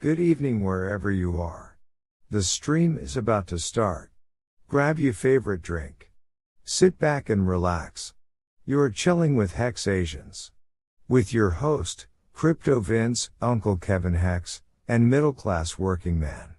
Good evening wherever you are. The stream is about to start. Grab your favorite drink. Sit back and relax. You're chilling with Hex Asians. With your host, Crypto Vince, Uncle Kevin Hex, and Middle Class Working Man.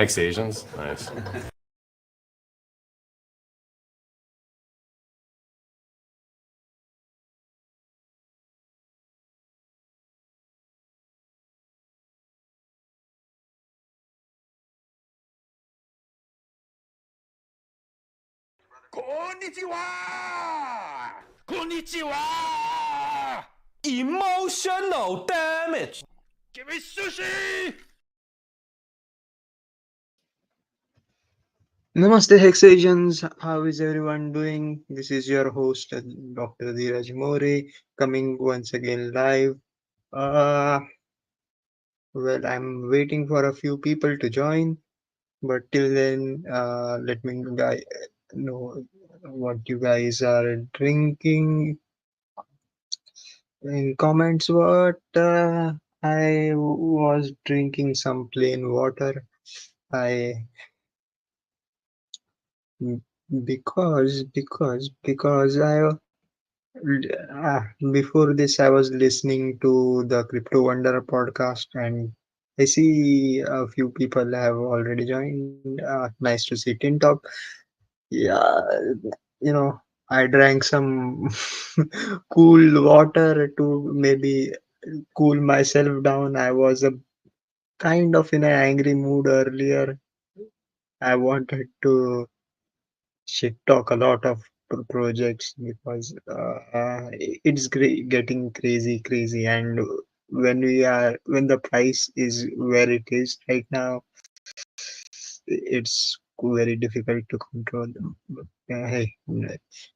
Hex Asians? Nice. Konnichiwa! Konnichiwa! Emotional damage! Give me sushi! Namaste Hexations, how is everyone doing? This is your host Dr. Dheeraj More coming once again live. Well, I'm waiting for a few people to join, but till then, let me know what you guys are drinking in comments. What I was drinking some plain water. I because I before this, I was listening to the Crypto Wonder podcast, and I see a few people have already joined. Nice to see Tin Top. Yeah, I drank some cool water to maybe cool myself down. I was a kind of in an angry mood earlier. I wanted to shit talk a lot of projects because it's getting crazy, and when the price is where it is right now, it's very difficult to control them. Hey,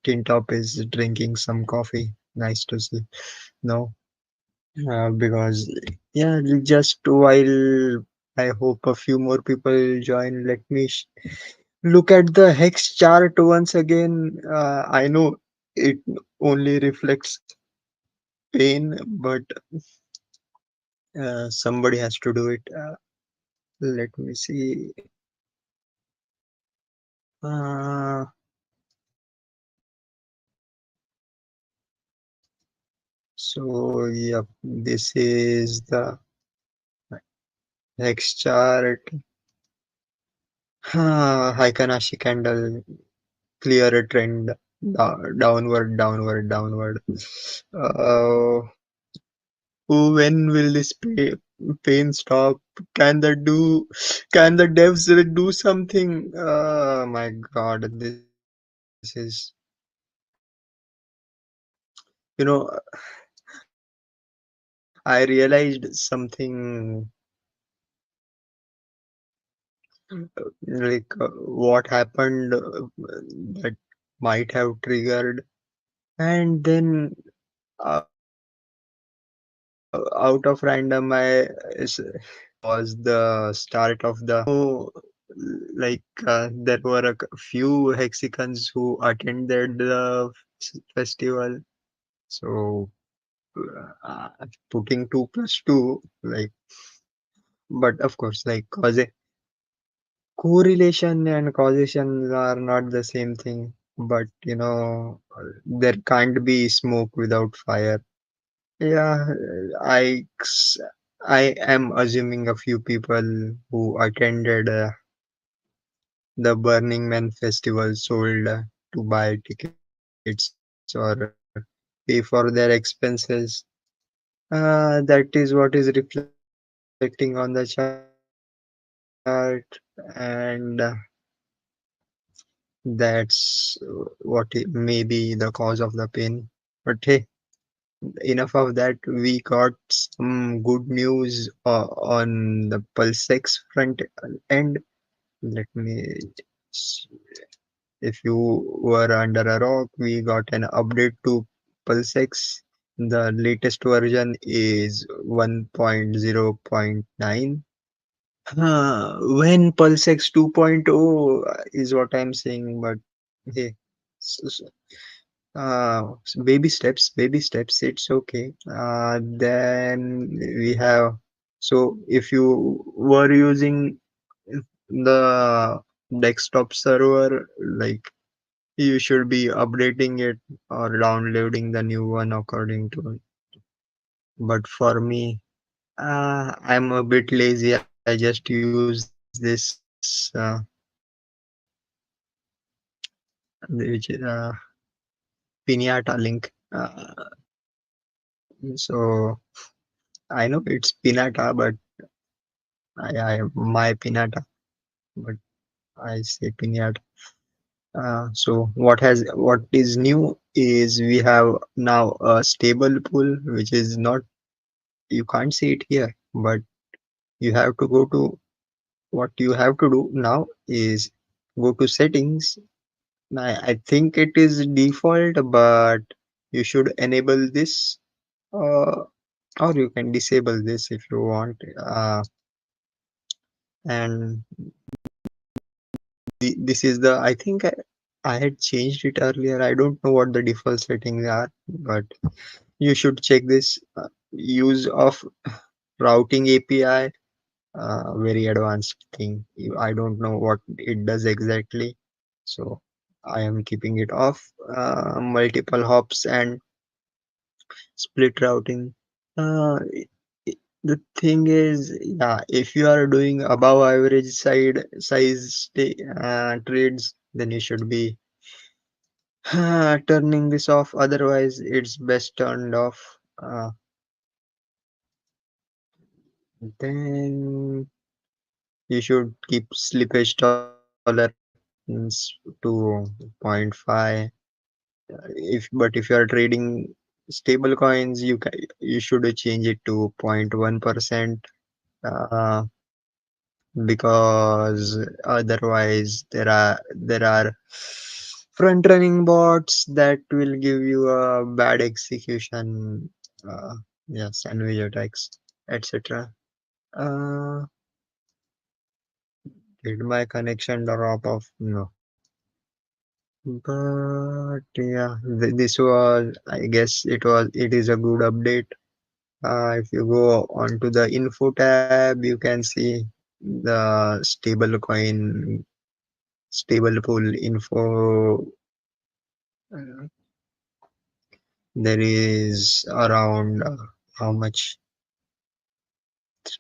Tin Top is drinking some coffee. Nice to see. No, because yeah, just while I hope a few more people join, let me look at the hex chart once again. I know it only reflects pain, but somebody has to do it. Let me see. Uh, so, yep, this is the hex chart. Haikanashi candle, clear a trend, downward. Uh, when will this pain stop? Can the do? Can the devs do something? Oh my God, this is. You know, I realized something like what happened that might have triggered, and then out of random, was the start of the like there were a few Hexicans who attended the festival. So uh, putting 2 plus 2, like, but of course, like correlation and causation are not the same thing. But there can't be smoke without fire. Yeah, I am assuming a few people who attended the Burning Man festival sold. to buy tickets or pay for their expenses. That is what is reflecting on the chart, and that's what may be the cause of the pain. But hey, enough of that. We got some good news on the PulseX front end. Let me. If you were under a rock, we got an update to PulseX. The latest version is 1.0.9. When PulseX 2.0 is what I'm saying, but hey, s- s- baby steps, it's okay. Then we have, so if you were using the desktop server, like, you should be updating it or downloading the new one according to it. But for me, I'm a bit lazy. I just use this which is Pinata link. So I know it's Pinata, but I my Pinata, but I say Pinata. So what is new is we have now a stable pool, which is not, you can't see it here, but you have to go to, what you have to do now is go to settings. I think it is default, but you should enable this, uh, or you can disable this if you want. And this is the, I think I had changed it earlier. I don't know what the default settings are, but you should check this. Use of routing API, very advanced thing. I don't know what it does exactly, so I am keeping it off. Multiple hops and split routing. Uh, the thing is, yeah, if you are doing above average trades, then you should be turning this off. Otherwise, it's best turned off. Uh, then you should keep slippage tolerance to point 0.5. But if you are trading stable coins, you should change it to 0.1%. Uh, because otherwise there are front running bots that will give you a bad execution, uh, yeah, sandwich attacks, etc. uh, did my connection drop off? No, but yeah, this was, I guess it is a good update. If you go onto the info tab, you can see the stable pool info. uh, there is around, how much,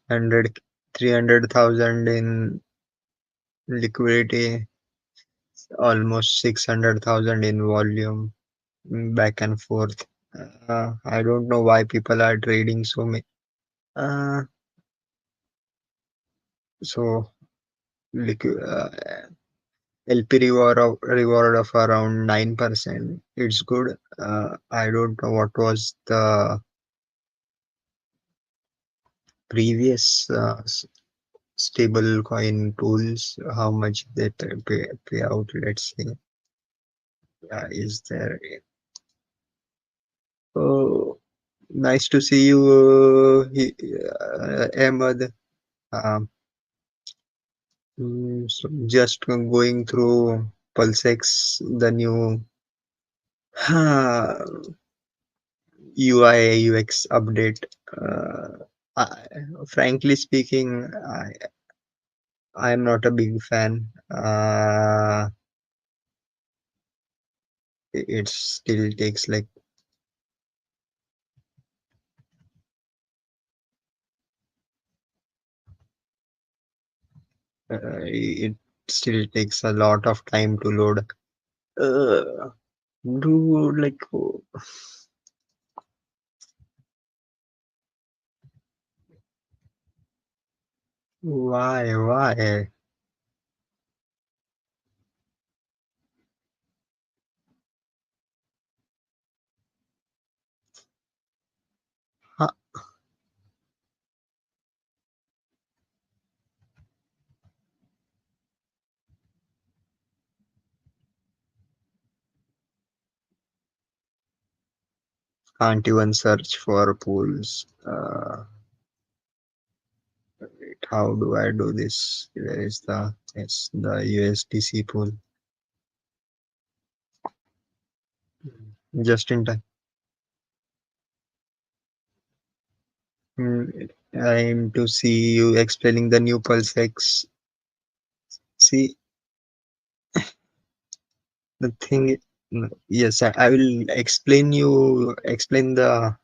100 300,000 in liquidity, almost 600,000 in volume, back and forth. I don't know why people are trading so many. Uh, so LP reward of around 9%. It's good. I don't know what was the previous stable coin pools, how much they pay out. Let's see. Is there? Oh, nice to see you, Ahmed. Um, so just going through PulseX, the new UI UX update. I, frankly speaking, I'm not a big fan. It still takes like, it still takes a lot of time to load. Uh, do like why? Huh, can't even search for pools. Wait, how do I do this? Where is the yes the USDC pool? Just in time. I'm to see you explaining the new Pulse X. See, the thing, yes, I will explain the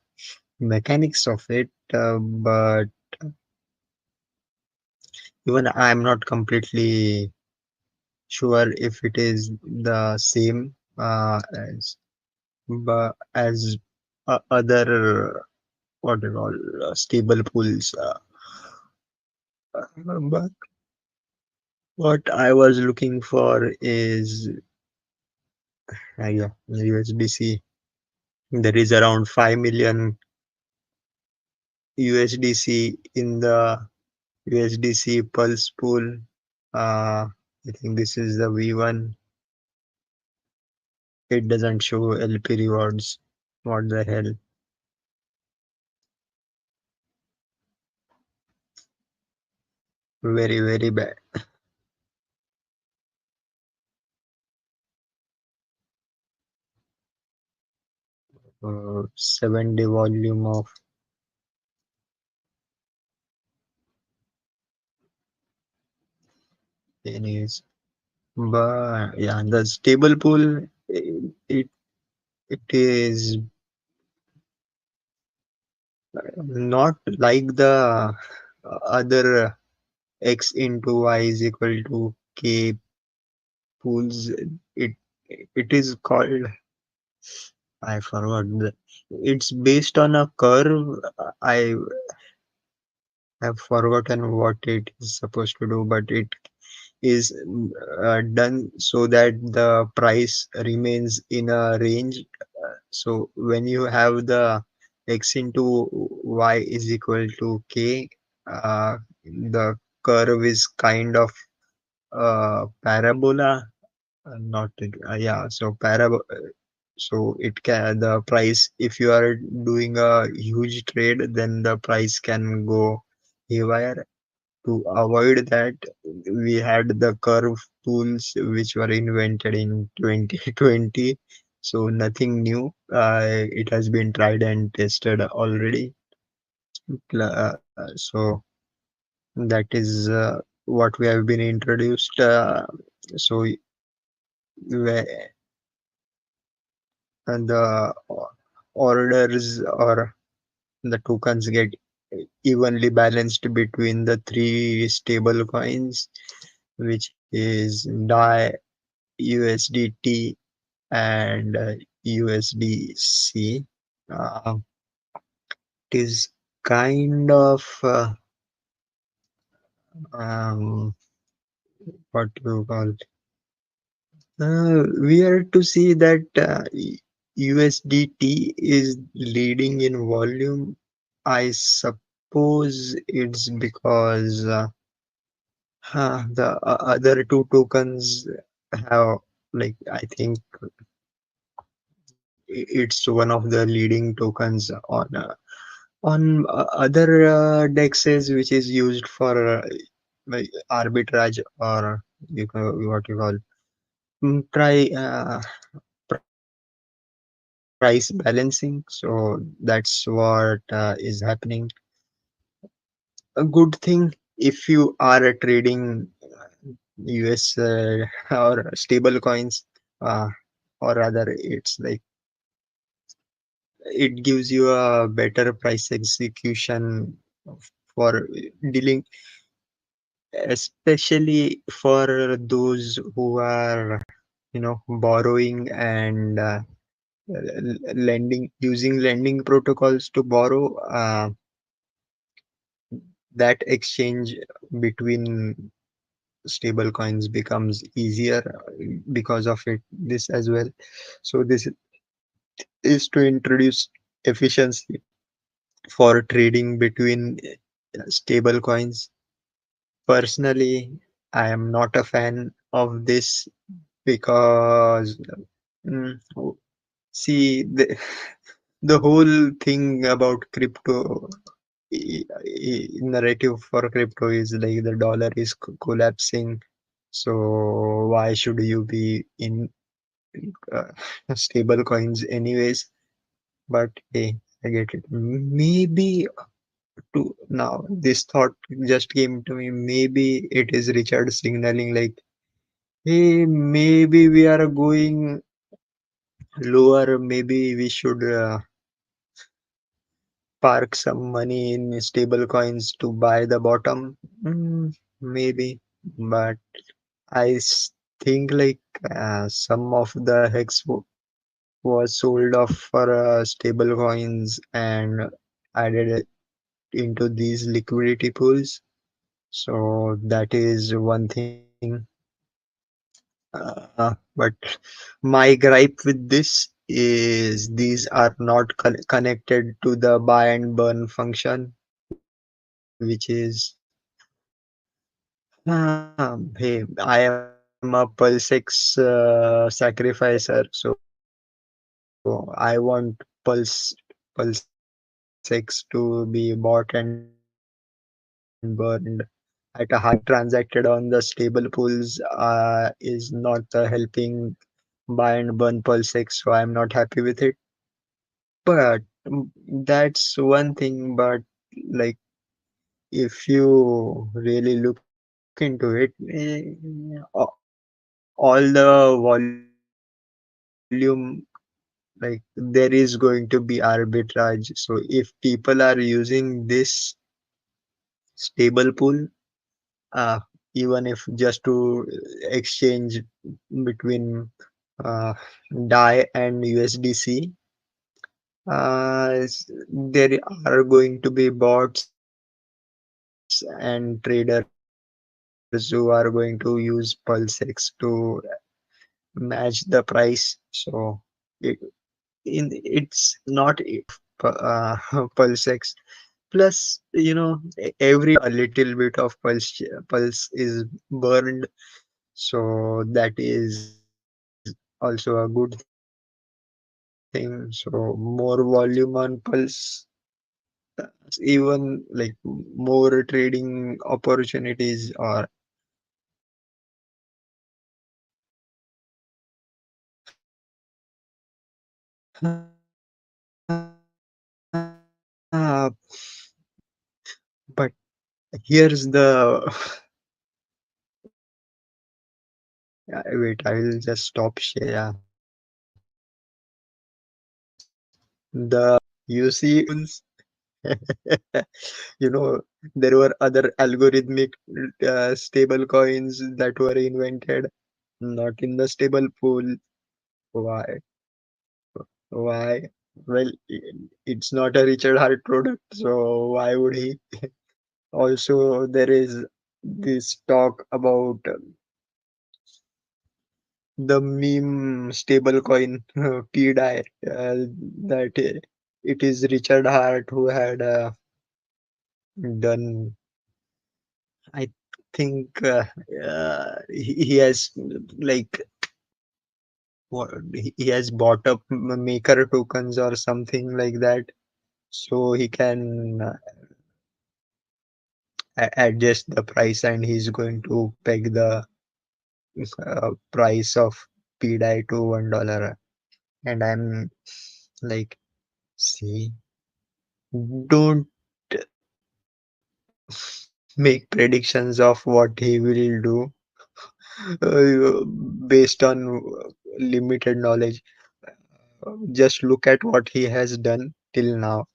mechanics of it, but even I'm not completely sure if it is the same as other what you call stable pools. But what I was looking for is yeah, USDC. There is around 5 million USDC in the USDC Pulse pool. I think this is the V1. It doesn't show LP rewards. What the hell? Very, very bad. 7-day volume of pennies. But yeah, the stable pool, it, it is not like the other X into Y is equal to K pools. It it is called, I forgot it's based on a curve. I have forgotten what it is supposed to do, but it is done so that the price remains in a range. So when you have the X into Y is equal to K, the curve is kind of parabola. Not yeah, so so it can the price, if you are doing a huge trade, then the price can go haywire. To avoid that, we had the curve tools which were invented in 2020. So nothing new. It has been tried and tested already. So that is what we have been introduced. So where the orders or the tokens get evenly balanced between the three stable coins, which is DAI, USDT, and USDC. Uh, it is kind of um, what you call. We are to see that USDT is leading in volume. I suppose it's because the other two tokens have, like, I think it's one of the leading tokens on other dexes, which is used for like arbitrage, or what you call try price balancing. So that's what is happening. A good thing if you are trading US or stable coins, uh, or rather, it's like it gives you a better price execution for dealing, especially for those who are borrowing and lending, using lending protocols to borrow, that exchange between stable coins becomes easier because of this as well. So this is to introduce efficiency for trading between stable coins. Personally, I am not a fan of this because mm, see, the whole thing about crypto, narrative for crypto is like the dollar is collapsing. So why should you be in uh, stable coins anyways? But hey, I get it. Maybe to now this thought just came to me. Maybe it is Richard signaling like, hey, maybe we are going lower. Maybe we should park some money in stable coins to buy the bottom. Maybe, but think like some of the hex was sold off for stable coins and added it into these liquidity pools. So that is one thing. But my gripe with this is these are not connected to the buy and burn function, which is hey, I am a PulseX sacrificer, so I want PulseX to be bought and burned at a high rate. But getting transacted on the stable pools is not helping buy and burn PulseX, so I'm not happy with it. But that's one thing. But like, if you really look into it, all the volume, like there is going to be arbitrage. So if people are using this stable pool, uh, even if just to exchange between uh, DAI and USDC, there are going to be bots and traders who are going to use PulseX to match the price. So it, it's not PulseX. Plus, every day a little bit of pulse is burned, so that is also a good thing. So more volume on pulse, even like more trading opportunities or but here's the wait, I will just stop share. You see you know there were other algorithmic stable coins that were invented, not in the stable pool. Why why well, it's not a Richard Hart product, so why would he? Also, there is this talk about the meme stablecoin PDI, that it is Richard Hart who had done. I think he has like what he has bought up maker tokens or something like that, so he can adjust the price, and he's going to peg the price of PDI to $1. And I'm like, see, don't make predictions of what he will do based on limited knowledge. Just look at what he has done till now.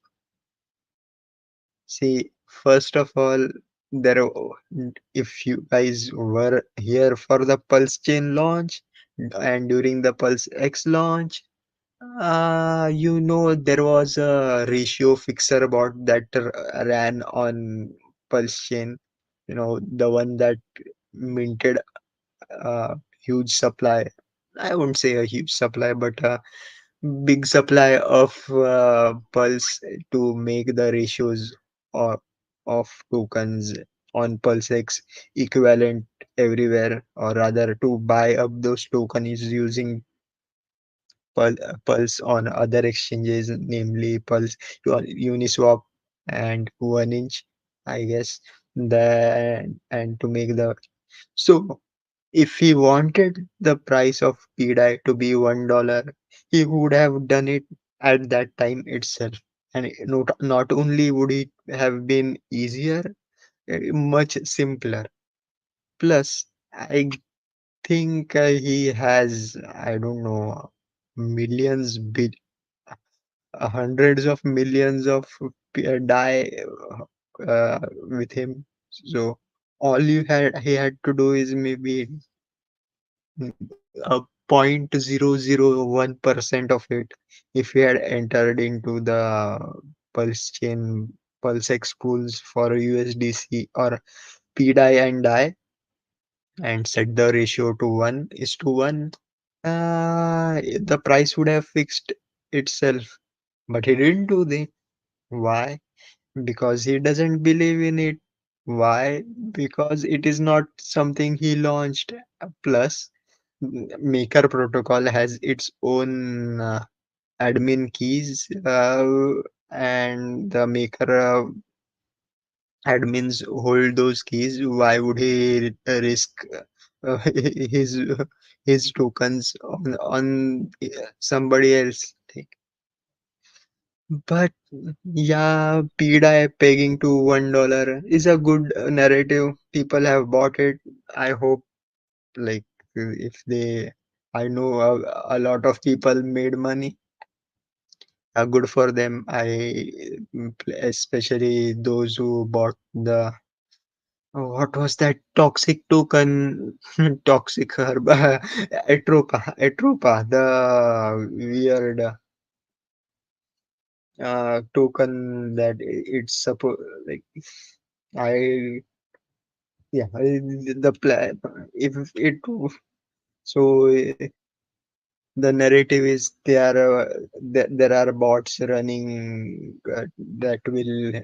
See, first of all, there, if you guys were here for the Pulse Chain launch, And during the Pulse X launch, there was a ratio fixer bot that ran on Pulse chain. The one that minted a huge supply. I wouldn't say a huge supply, but a big supply of Pulse to make the ratios of, of tokens on Pulse X equivalent everywhere, or rather to buy up those tokens using Pulse on other exchanges, namely Pulse, Uniswap, and 1inch, I guess. And to make the so if he wanted the price of PDI to be $1, he would have done it at that time itself. And not only would it have been easier, much simpler. Plus, I think he has, I don't know, millions, hundreds of millions of die with him. So all he had to do is maybe a 0.001% of it if he had entered into the Pulse chain, Pulse X pools for USDC or PDI and DAI and set the ratio to 1:1, the price would have fixed itself. But he didn't do that. Why? Because he doesn't believe in it. Why? Because it is not something he launched. Plus, Maker protocol has its own admin keys, and the Maker admins hold those keys. Why would he risk his his tokens on somebody else? But yeah, PDI pegging to $1 is a good narrative. People have bought it. I hope, like, if they, I know a lot of people made money. Good for them. Especially those who bought the, what was that toxic token? Toxic herb, Atropa, the weird token that it's supposed like. I Yeah, the plan. If it so the narrative is there are bots running that will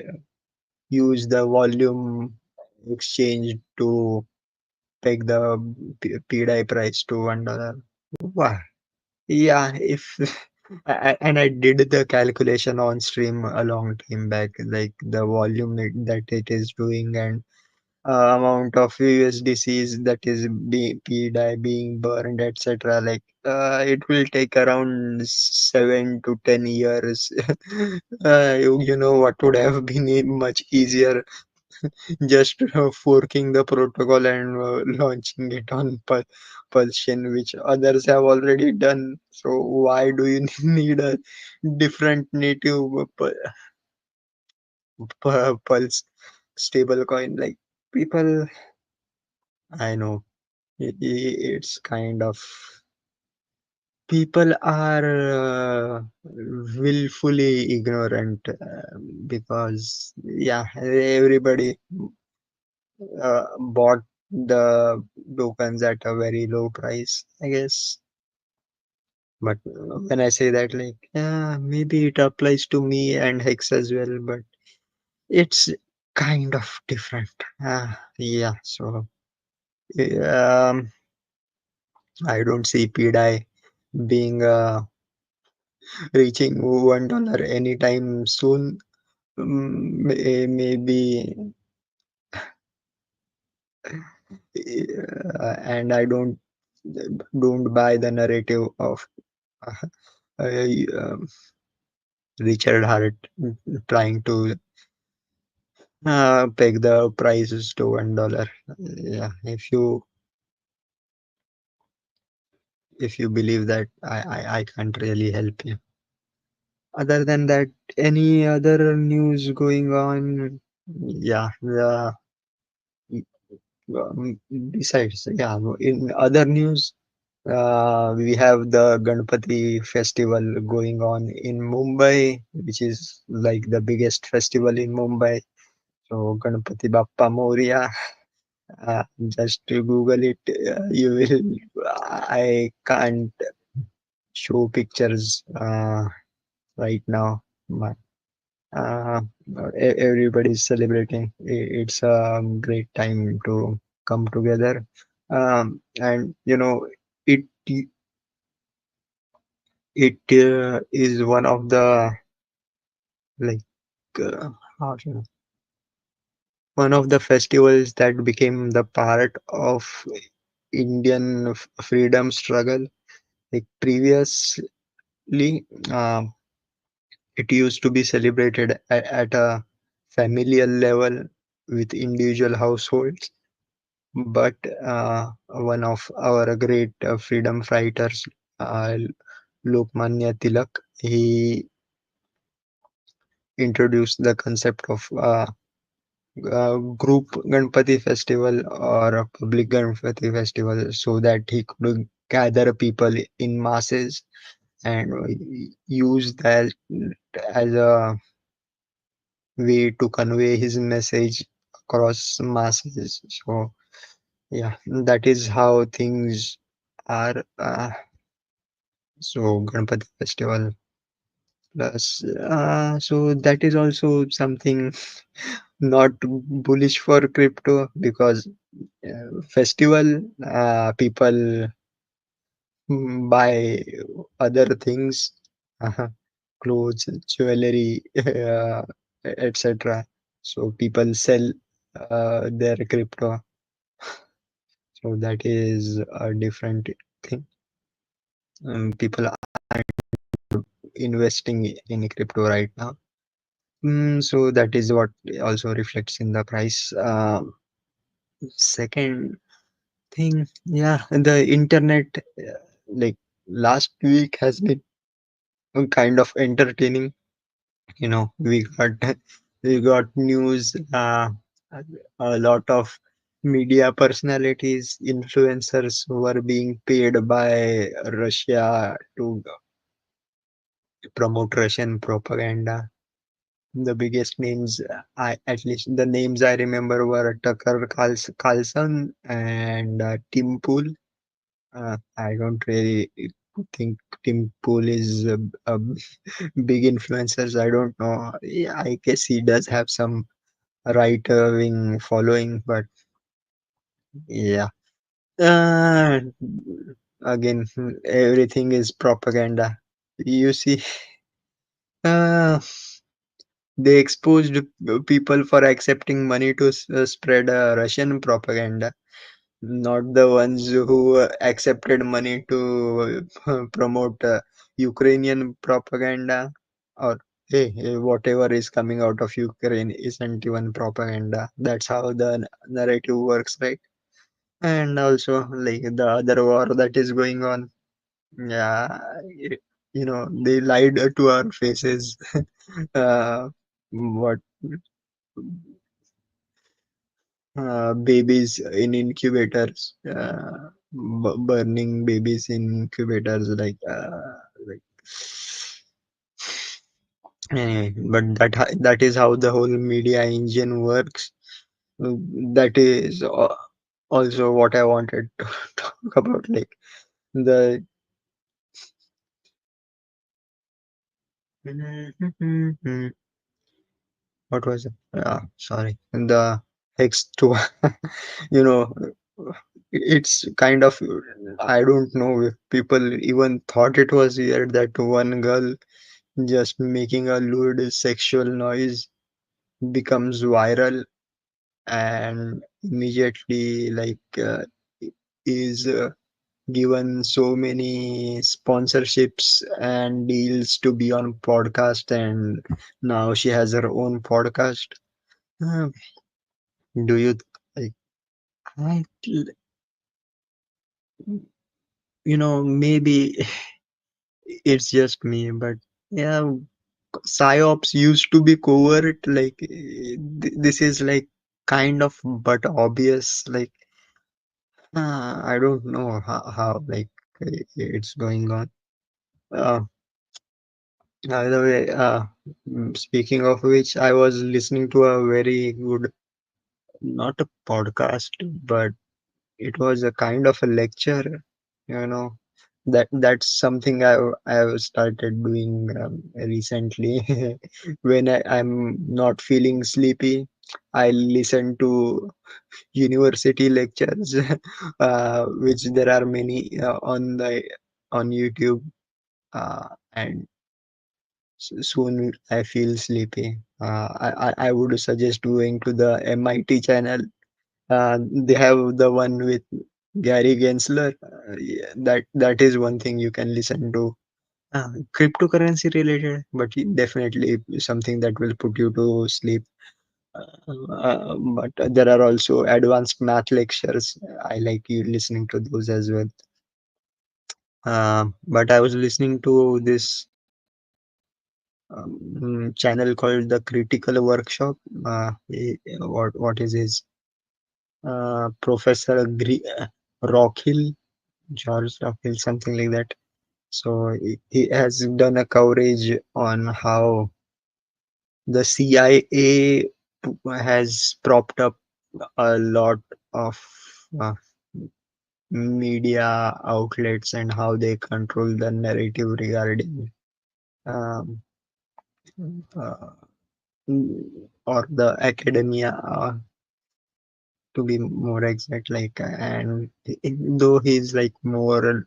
use the volume exchange to peg the PDI price to $1. Wow. Yeah, if and I did the calculation on stream a long time back, like the volume that it is doing and amount of USDCs that is PDI being burned, etc. Like it will take around 7 to 10 years. You know what would have been much easier, just forking the protocol and launching it on Pulsion, which others have already done. So why do you need a different native Pulse stablecoin? Like people, I know it's kind of people are willfully ignorant because yeah, everybody bought the tokens at a very low price, I guess. But when I say that, like, yeah, maybe it applies to me and Hex as well, but it's kind of different. Yeah, so um, I don't see PDI being reaching $1 anytime soon. Maybe, and I don't buy the narrative of uh, um, Richard Hart trying to peg the prices to $1. Yeah, if you believe that, I can't really help you. Other than that, any other news going on? Yeah, besides, yeah, in other news. We have the Ganpati festival going on in Mumbai, which is like the biggest festival in Mumbai. So Ganpati Bappa Moria. Just to Google it, you will. I can't show pictures right now. My, uh, everybody's celebrating. It's a great time to come together, and it it is one of the like uh, how should I- one of the festivals that became the part of Indian freedom struggle. Like previously, um, it used to be celebrated at a familial level with individual households, but one of our great freedom fighters, uh, Lokmanya Tilak, he introduced the concept of group Ganpati festival or a public Ganpati festival so that he could gather people in masses and use that as a way to convey his message across masses. So, yeah, that is how things are. So, Ganpati festival plus, so that is also something not bullish for crypto because festival people buy other things, uh, clothes, jewelry, etc. So people sell their crypto. So that is a different thing. People are investing in crypto right now. So that is what also reflects in the price. Second thing, yeah, the internet, like last week has been kind of entertaining. We got we got news, a lot of media personalities, influencers were being paid by Russia to promote Russian propaganda. The biggest names, I at least the names I remember were Tucker Carlson and Tim Pool. I don't really think Tim Pool is a big influencers. I don't know. Yeah, I guess he does have some right wing following, but yeah. Uh, Again, everything is propaganda. You see, uh, they exposed people for accepting money to spread Russian propaganda, not the ones who accepted money to promote Ukrainian propaganda or hey, whatever is coming out of Ukraine isn't even propaganda. That's how the narrative works, right? And also, like the other war that is going on, yeah, y- they lied to our faces. What babies in incubators, burning babies in incubators, like but that is how the whole media engine works. That is also what I wanted to talk about, like the what was it? Sorry, the HEX-Tuah. you know, it's kind of, I don't know if people even thought it was weird that one girl just making a lewd sexual noise becomes viral and immediately is given so many sponsorships and deals to be on podcast, and now she has her own podcast. Uh, do you like I, maybe it's just me, but yeah, psyops used to be covert, like this is like kind of but obvious, like I don't know how like it's going on. Uh, by the way, speaking of which, I was listening to a very good, not a podcast, but it was a kind of a lecture, you know. That's something I've started doing recently. When I'm not feeling sleepy, I listen to university lectures, which there are many on YouTube, and soon I feel sleepy. I would suggest going to the MIT channel. They have the one with Gary Gensler. Yeah, that is one thing you can listen to. Cryptocurrency related, but definitely something that will put you to sleep. But there are also advanced math lectures. I like you listening to those as well. But I was listening to this channel called the Critical Workshop. What is his Professor Rockhill, George Rockhill, something like that. So he has done a coverage on how the CIA has propped up a lot of uh, media outlets and how they control the narrative regarding um, uh, or the academia, to be more exact. Like, and though he's like more,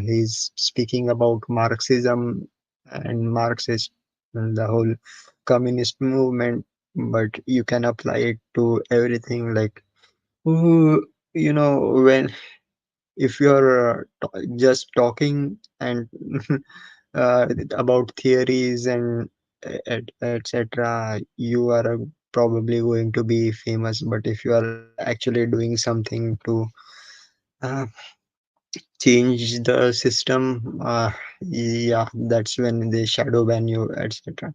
he's speaking about Marxism and Marxist and the whole communist movement, but you can apply it to everything. Like, you know, when if you're just talking and uh, about theories and etc., you are probably going to be famous. But if you are actually doing something to uh, change the system, yeah, that's when they shadow ban you, etc.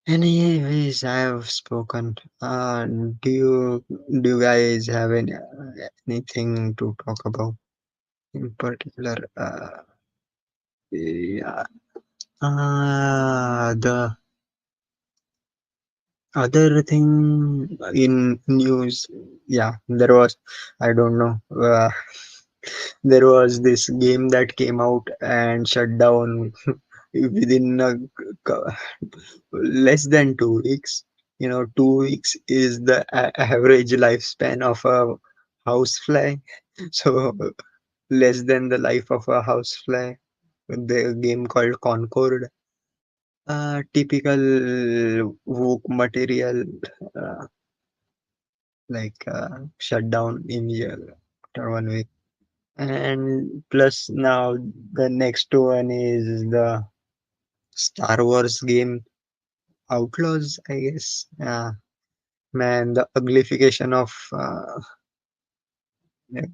Anyways, I have spoken. Do you guys have anything to talk about in particular? Yeah. The other thing in news, yeah, there was, I don't know, there was this game that came out and shut down within less than 2 weeks. 2 weeks is the average lifespan of a housefly. So less than the life of a housefly. The game called Concord. Typical woke material, uh, like shut down in year after 1 week. And plus now the next one is the Star Wars game Outlaws, I guess. Man, the uglification of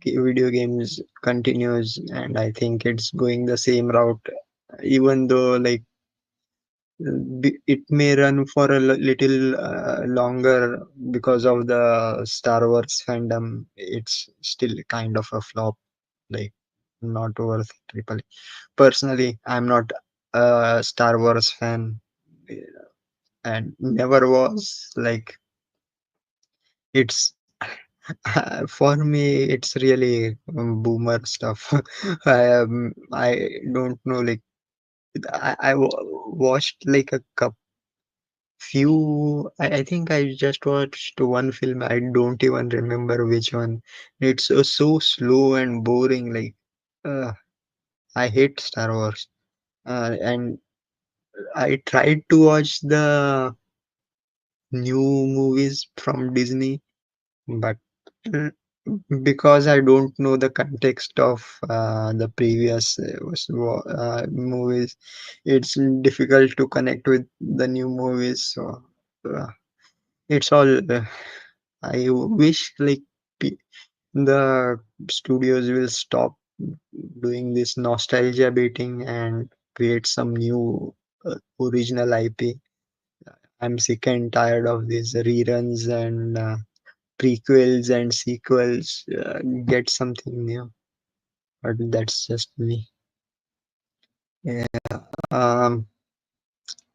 video games continues, and I think it's going the same route. Even though, like, it may run for a little longer because of the Star Wars fandom. It's still kind of a flop, like not worth triple. Personally, I'm not a Star Wars fan, and never was. Like, it's for me, it's really boomer stuff. I don't know, like watched like a I think I just watched one film. I don't even remember which one. It's so slow and boring. Like, uh, I hate Star Wars. And I tried to watch the new movies from Disney, but uh, because I don't know the context of the previous movies, it's difficult to connect with the new movies. So uh, it's all. I wish, like, pe- the studios will stop doing this nostalgia baiting and create some new original IP. I'm sick and tired of these reruns and prequels and sequels. Get something new. but that's just me. Yeah. Um,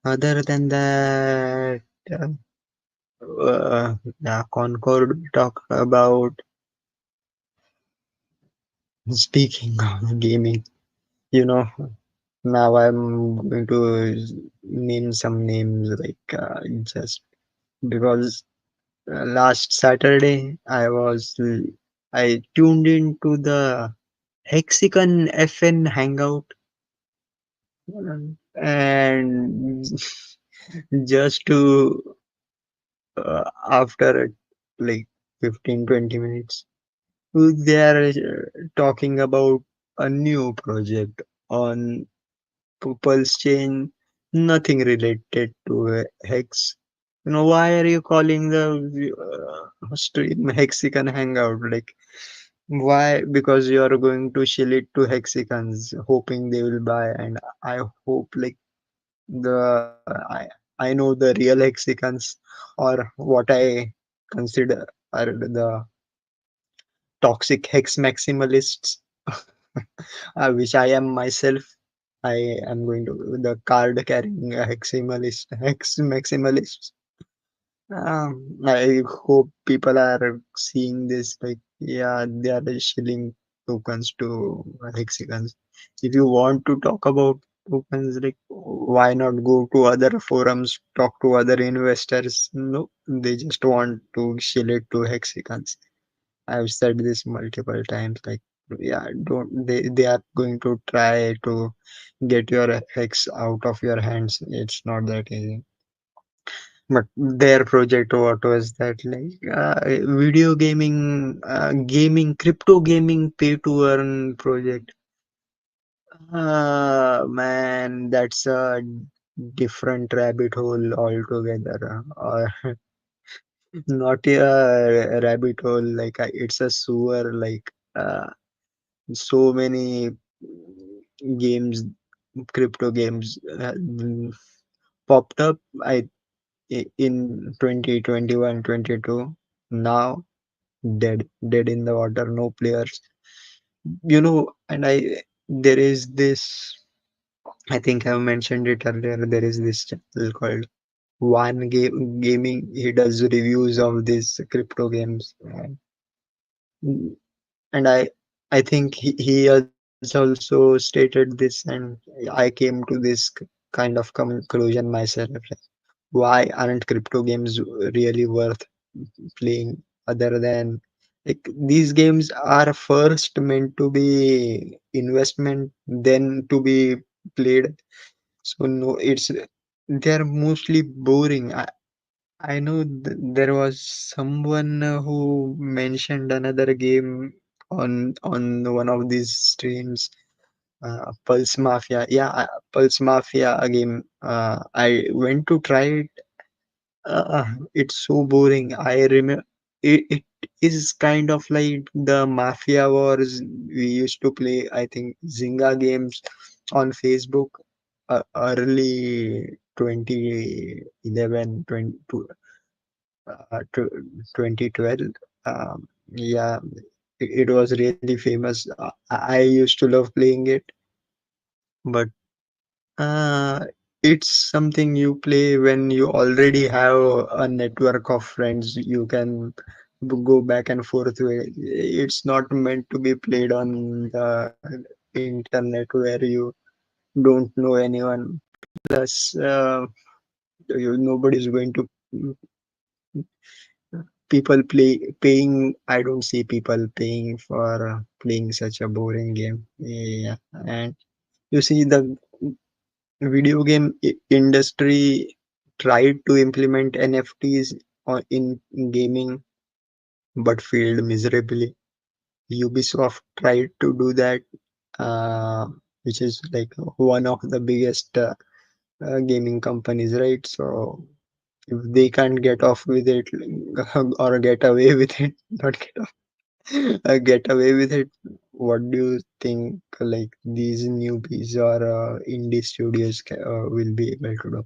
Other than that, uh, yeah, Concord talk about speaking of gaming. You know, now I'm going to name some names like just because last Saturday I tuned into the Hexican FN Hangout and just to after like 15-20 minutes they are talking about a new project on Pulse chain, nothing related to Hex. You know, why are you calling the stream Hexican Hangout? Like, why? Because you are going to shill it to Hexicans, hoping they will buy. And I hope, like, the I know the real Hexicans or what I consider are the toxic Hex maximalists, which I am myself. I am going to the card carrying a hex maximalist. I hope people are seeing this. Like, yeah, they are shilling tokens to hexagons. If you want to talk about tokens, like, why not go to other forums, talk to other investors? No, they just want to shill it to hexagons. I've said this multiple times. Like, yeah, don't they are going to try to get your hex out of your hands. It's not that easy. But their project, what was that like? Video gaming, crypto gaming pay to earn project. Man, that's a different rabbit hole altogether. Not a rabbit hole, like it's a sewer, like so many games, crypto games popped up. In 2021, 22. Now dead in the water, no players. You know, and there is this. I think I've mentioned it earlier. There is this channel called One Game Gaming. He does reviews of these crypto games, and I think he has also stated this, and I came to this kind of conclusion myself. Like, why aren't crypto games really worth playing other than like these games are first meant to be investment then to be played, so no, it's they're mostly boring. I know there was someone who mentioned another game on one of these streams, Pulse Mafia. Yeah, Pulse Mafia game. I went to try it. It's so boring. I remember it is kind of like the Mafia Wars we used to play. I think Zynga games on Facebook, early 2011, 2012. Yeah, it was really famous. I used to love playing it, but Uh, it's something you play when you already have a network of friends you can go back and forth with. It's not meant to be played on the internet where you don't know anyone. Plus, nobody is going to people paying. I don't see people paying for playing such a boring game. Yeah, and you see the video game industry tried to implement NFTs in gaming but failed miserably. Ubisoft tried to do that, uh, which is like one of the biggest gaming companies, right? So if they can't get off with it or get away with it, not get off, get away with it, what do you think like these newbies or indie studios will be able to do?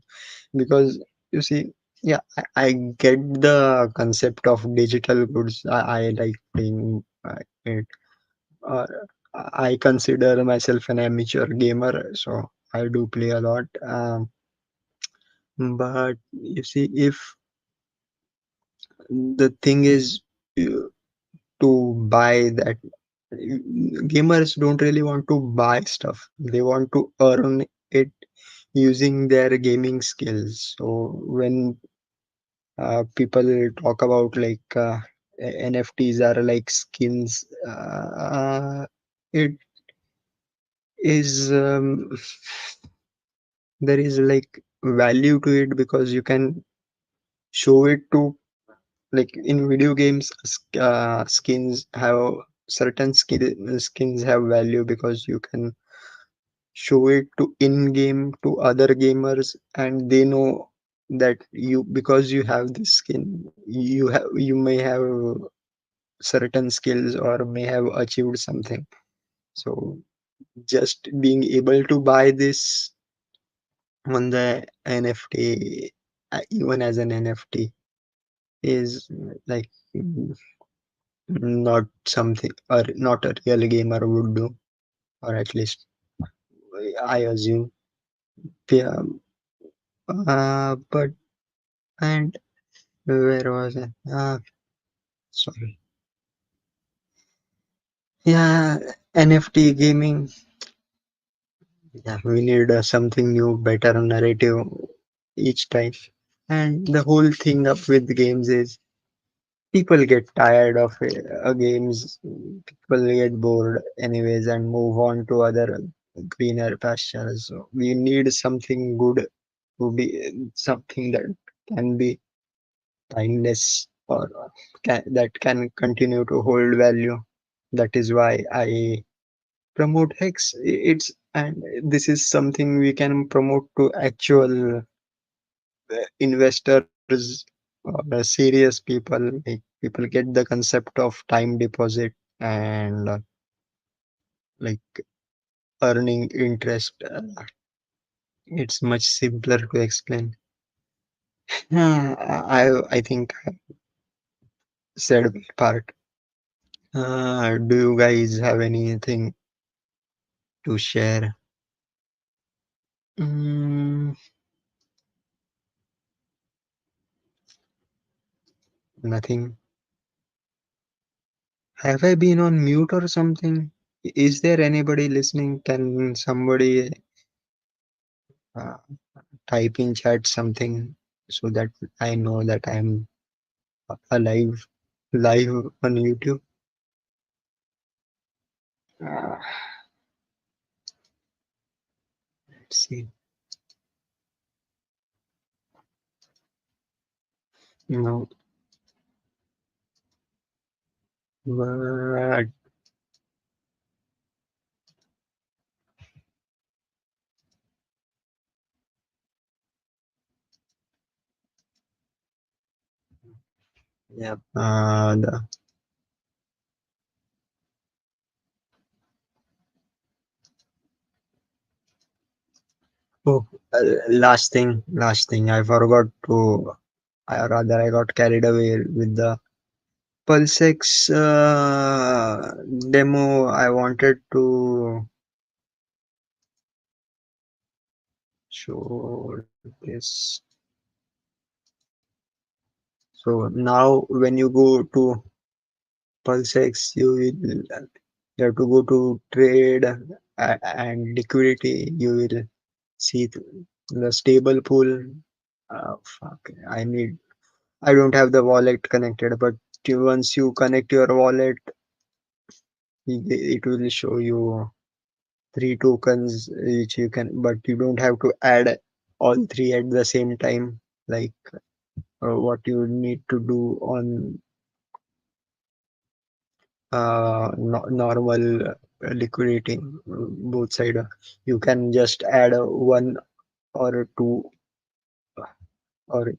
Because you see, yeah, I get the concept of digital goods. I like playing it. I consider myself an amateur gamer, so I do play a lot. But you see, if the thing is to buy that, gamers don't really want to buy stuff. They want to earn it using their gaming skills. So when people talk about like NFTs are like skins, it is there is like value to it because you can show it to, like in video games, skins have certain skins have value because you can show it to in game to other gamers, and they know that you, because you have this skin, you may have certain skills or may have achieved something. So just being able to buy this on the NFT, even as an NFT, is like not something, or not a real gamer would do, or at least I assume. Yeah. But and where was I? Sorry. Yeah, NFT gaming. Yeah, we need something new, better narrative each time. And the whole thing up with games is people get tired of games. People get bored anyways and move on to other greener pastures. So we need something good to be something that can be timeless, or that can continue to hold value. That is why I promote Hex. It's, and this is something we can promote to actual investors or serious people. Like people get the concept of time deposit and like earning interest. It's much simpler to explain. I think I said my part. Do you guys have anything to share? Mm, nothing. Have I been on mute or something? Is there anybody listening? Can somebody uh, type in chat something so that I know that I'm alive, live on YouTube? Uh, let's see. No, but yeah. Oh, last thing. I forgot to, or rather, I got carried away with the Pulsex demo. I wanted to show this. So now when you go to Pulsex, you have to go to trade and liquidity. You will see the stable pool. Fuck, I don't have the wallet connected, but once you connect your wallet, it will show you three tokens which you can, but you don't have to add all three at the same time, like what you need to do on normal liquidity both side. You can just add one or two, or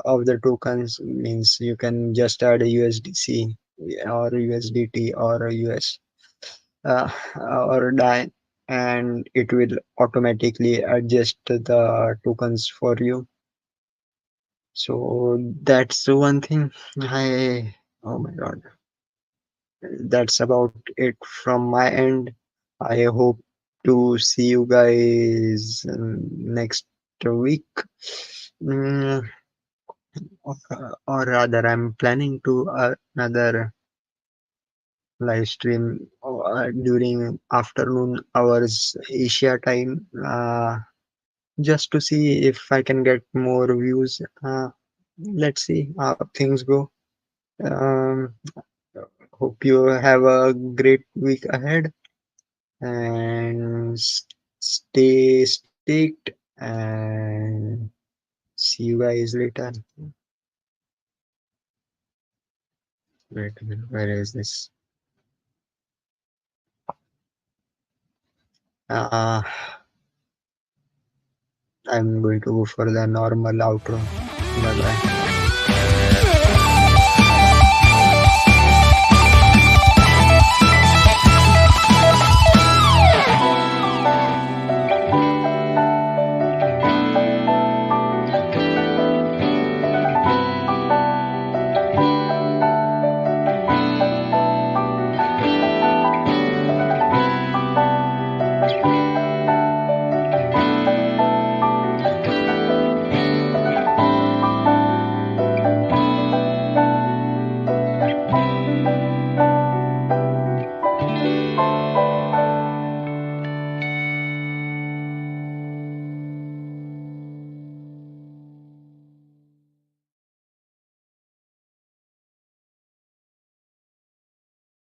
of the tokens, means you can just add a USDC or USDT or a US uh, or DAI, and it will automatically adjust the tokens for you. So that's the one thing I, oh my god. that's about it from my end. I hope to see you guys next week. Mm, or rather, I'm planning to another live stream during afternoon hours Asia time, just to see if I can get more views. Let's see how things go. Um, Hope you have a great week ahead and stay staked and see you guys later. Wait a minute, where is this? Uh, I'm going to go for the normal outro. Bye bye.